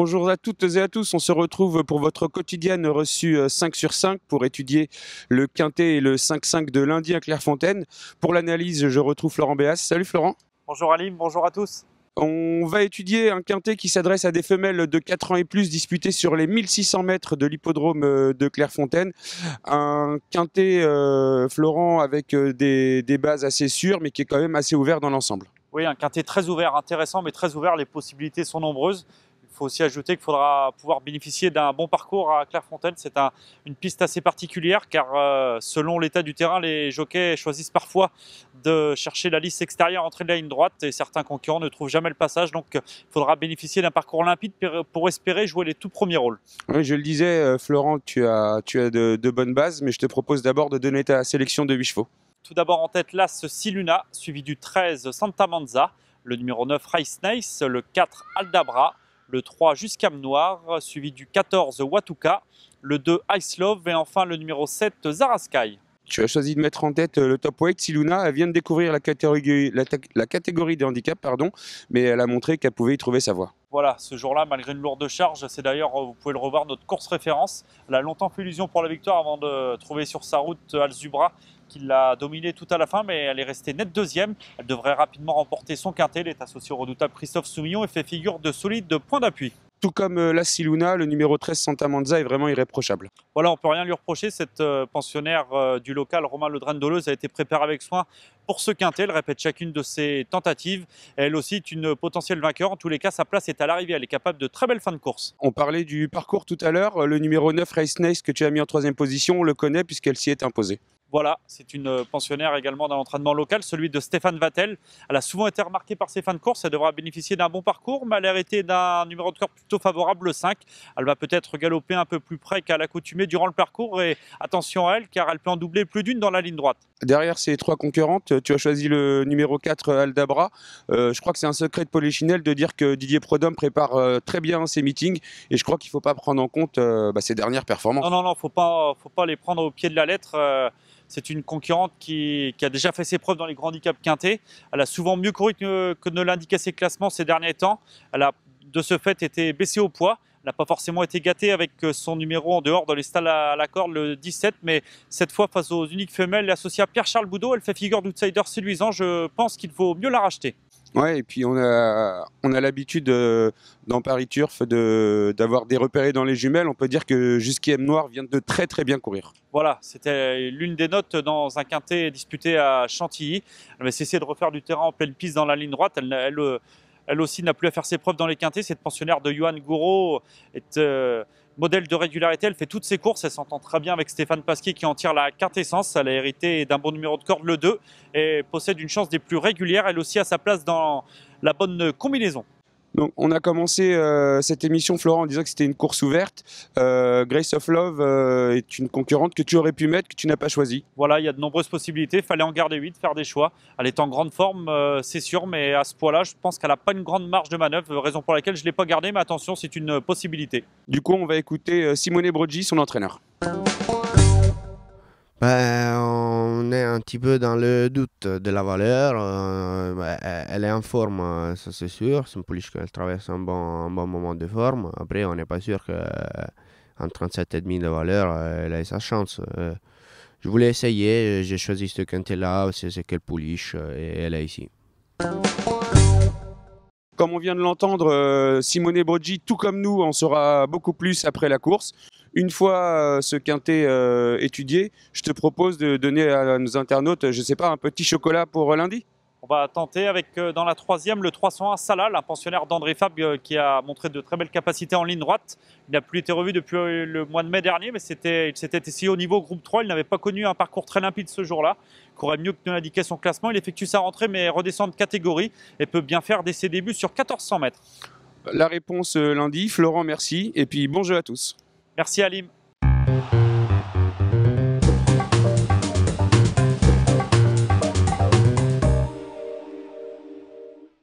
Bonjour à toutes et à tous, on se retrouve pour votre quotidienne reçue 5 sur 5 pour étudier le quintet et le 5-5 de lundi à Clairefontaine. Pour l'analyse, je retrouve Florent Béas. Salut Florent. Bonjour Alim, bonjour à tous. On va étudier un quintet qui s'adresse à des femelles de 4 ans et plus disputées sur les 1600 mètres de l'hippodrome de Clairefontaine. Un quintet, Florent, avec des bases assez sûres mais qui est quand même assez ouvert dans l'ensemble. Oui, un quintet très ouvert, intéressant mais très ouvert, les possibilités sont nombreuses. Il faut aussi ajouter qu'il faudra pouvoir bénéficier d'un bon parcours à Clairefontaine. C'est une piste assez particulière car selon l'état du terrain, les jockeys choisissent parfois de chercher la lisse extérieure, entrée de la ligne droite et certains concurrents ne trouvent jamais le passage. Donc il faudra bénéficier d'un parcours limpide pour espérer jouer les tout premiers rôles. Oui, je le disais, Florent, tu as de bonnes bases, mais je te propose d'abord de donner ta sélection de 8 chevaux. Tout d'abord en tête, l'As Siluna, suivi du 13 Santa Manza, le numéro 9 Rice Nice, le 4 Aldabra, le 3 Juscam Noir, suivi du 14 Watuka, le 2 Ice Love et enfin le numéro 7 Zaraskai. Tu as choisi de mettre en tête le top weight. Siluna, elle vient de découvrir la catégorie de handicap, mais elle a montré qu'elle pouvait y trouver sa voie. Voilà, ce jour-là, malgré une lourde charge, c'est d'ailleurs, vous pouvez le revoir, notre course référence. Elle a longtemps fait illusion pour la victoire avant de trouver sur sa route Alzubra, qui l'a dominé tout à la fin, mais elle est restée nette deuxième. Elle devrait rapidement remporter son quintet. Elle est associée au redoutable Christophe Soumillon et fait figure de solide points d'appui. Tout comme la Siluna, le numéro 13 Santa Manza est vraiment irréprochable. Voilà, on ne peut rien lui reprocher. Cette pensionnaire du local, Romain Ledren-Doleuse, a été préparée avec soin pour ce quintet. Elle répète chacune de ses tentatives. Elle aussi est une potentielle vainqueur. En tous les cas, sa place est à l'arrivée. Elle est capable de très belles fins de course. On parlait du parcours tout à l'heure. Le numéro 9 Race Nice que tu as mis en troisième position, on le connaît puisqu'elle s'y est imposée. Voilà, c'est une pensionnaire également d'un entraînement local, celui de Stéphane Vattel. Elle a souvent été remarquée par ses fins de course, elle devra bénéficier d'un bon parcours, mais elle a hérité d'un numéro de corps plutôt favorable, le 5. Elle va peut-être galoper un peu plus près qu'à l'accoutumée durant le parcours, et attention à elle, car elle peut en doubler plus d'une dans la ligne droite. Derrière ces trois concurrentes, tu as choisi le numéro 4 Aldabra. Je crois que c'est un secret de Polichinelle de dire que Didier Prudhomme prépare très bien ses meetings, et je crois qu'il ne faut pas prendre en compte ses dernières performances. Non, faut pas les prendre au pied de la lettre. C'est une concurrente qui a déjà fait ses preuves dans les grands handicaps quintés. Elle a souvent mieux couru que ne l'indiquaient ses classements ces derniers temps. Elle a de ce fait été baissée au poids. Elle n'a pas forcément été gâtée avec son numéro en dehors dans les stalles à la corde, le 17. Mais cette fois, face aux uniques femelles, elle est associée à Pierre-Charles Boudot. Elle fait figure d'outsider séduisant. Je pense qu'il vaut mieux la racheter. Ouais, et puis on a l'habitude dans Paris Turf d'avoir des repérés dans les jumelles. On peut dire que Jusquiem Noir vient de très très bien courir. Voilà, c'était l'une des notes dans un quintet disputé à Chantilly. Elle va cesser de refaire du terrain en pleine piste dans la ligne droite. Elle aussi n'a plus à faire ses preuves dans les quintets. Cette pensionnaire de Johan Gouraud est modèle de régularité. Elle fait toutes ses courses. Elle s'entend très bien avec Stéphane Pasquier qui en tire la quintessence. Elle a hérité d'un bon numéro de corde, le 2, et possède une chance des plus régulières. Elle aussi a sa place dans la bonne combinaison. Donc, on a commencé cette émission, Florent, en disant que c'était une course ouverte. Grace of Love est une concurrente que tu aurais pu mettre, que tu n'as pas choisie. Voilà, il y a de nombreuses possibilités. Il fallait en garder 8, faire des choix. Elle est en grande forme, c'est sûr, mais à ce poids-là, je pense qu'elle n'a pas une grande marge de manœuvre, raison pour laquelle je ne l'ai pas gardée, mais attention, c'est une possibilité. Du coup, on va écouter Simone Broggi, son entraîneur. On est un petit peu dans le doute de la valeur. Elle est en forme, ça c'est sûr. C'est une pouliche qu'elle traverse un bon moment de forme. Après, on n'est pas sûr qu'en 37,5 de valeur, elle ait sa chance. Je voulais essayer, j'ai choisi ce quintet-là, c'est quelle pouliche, et elle est ici. Comme on vient de l'entendre, Simone Broggi, tout comme nous, en saura beaucoup plus après la course. Une fois ce quintet étudié, je te propose de donner à nos internautes, je ne sais pas, un petit chocolat pour lundi. On va tenter avec, dans la troisième, le 301 Salah, un pensionnaire d'André Fab qui a montré de très belles capacités en ligne droite. Il n'a plus été revu depuis le mois de mai dernier, mais il s'était essayé au niveau groupe 3. Il n'avait pas connu un parcours très limpide ce jour-là. Il courait mieux que ne l'indiquait son classement. Il effectue sa rentrée, mais redescend de catégorie et peut bien faire dès ses débuts sur 1400 mètres. La réponse lundi. Florent, merci. Et puis bon jeu à tous. Merci Alim.